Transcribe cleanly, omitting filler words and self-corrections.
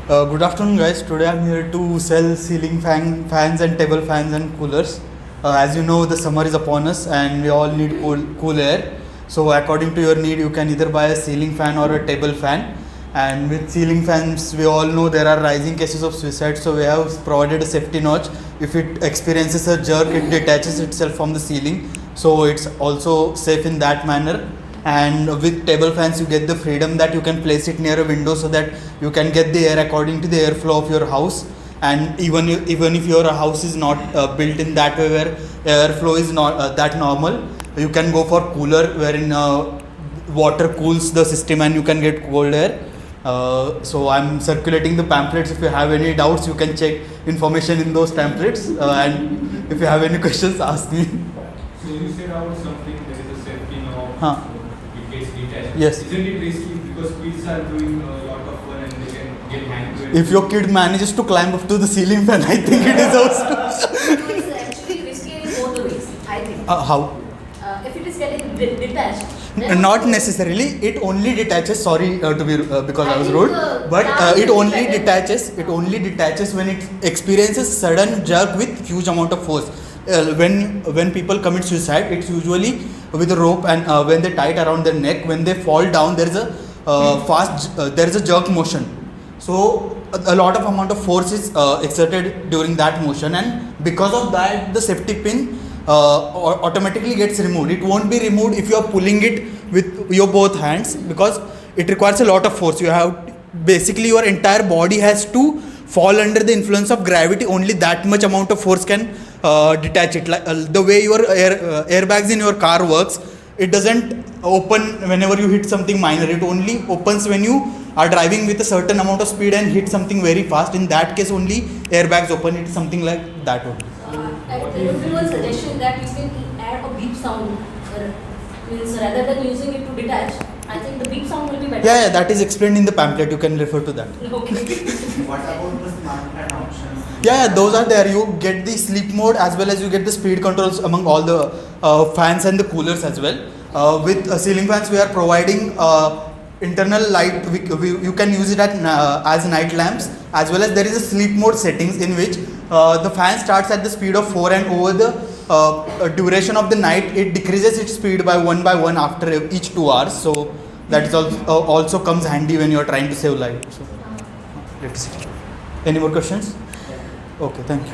Good afternoon, guys. Today I'm here to sell ceiling fans and table fans and coolers. As you know, the summer is upon us and we all need cool air. So according to your need, you can either buy a ceiling fan or a table fan. And with ceiling fans, we all know there are rising cases of suicide. So we have provided a safety notch. If it experiences a jerk, it detaches itself from the ceiling. So it's also safe in that manner. And with table fans you get the freedom that you can place it near a window so that you can get the air according to the airflow of your house. And even if your house is not built in that way where airflow is not that normal, you can go for cooler wherein water cools the system and you can get cold air. So I'm circulating the pamphlets. If you have any doubts, you can check information in those pamphlets, and if you have any questions, ask me. So you said out something, there is a safety knob. It gets detached. Yes. Isn't it risky because kids are doing a lot of fun and they can get hang to it? If your kid manages to climb up to the ceiling fan, I think it deserves to. It's actually risky in both the ways, I think. How? If it is getting detached. Not necessarily. It only detaches. Sorry to be because I was think, rude, but it only better. detaches. It only detaches when it experiences sudden jerk with huge amount of force. When people commit suicide, it's usually with a rope, and when they tie it around their neck, when they fall down, there is a there is a jerk motion. So a lot of amount of force is exerted during that motion, and because of that, the safety pin automatically gets removed. It won't be removed if you are pulling it with your both hands, because it requires a lot of force. You have basically your entire body has to fall under the influence of gravity. Only that much amount of force can detach it. Like the way your airbags in your car works, it doesn't open whenever you hit something minor. It only opens when you are driving with a certain amount of speed and hit something very fast. In that case only airbags open. It's something like that only. There would be one suggestion that you can add a beep sound, means rather than using it to detach. I think the beep sound will be better. Yeah, that is explained in the pamphlet. You can refer to that. Okay. What about the smart fan options? Yeah, those are there. You get the sleep mode as well as you get the speed controls among all the fans and the coolers as well. With ceiling fans, we are providing internal light. You can use it as night lamps, as well as there is a sleep mode settings in which the fan starts at the speed of 4, and over the duration of the night it decreases its speed by one after each 2 hours. So that is also comes handy when you are trying to save light. So let's see. Any more questions? Okay, thank you.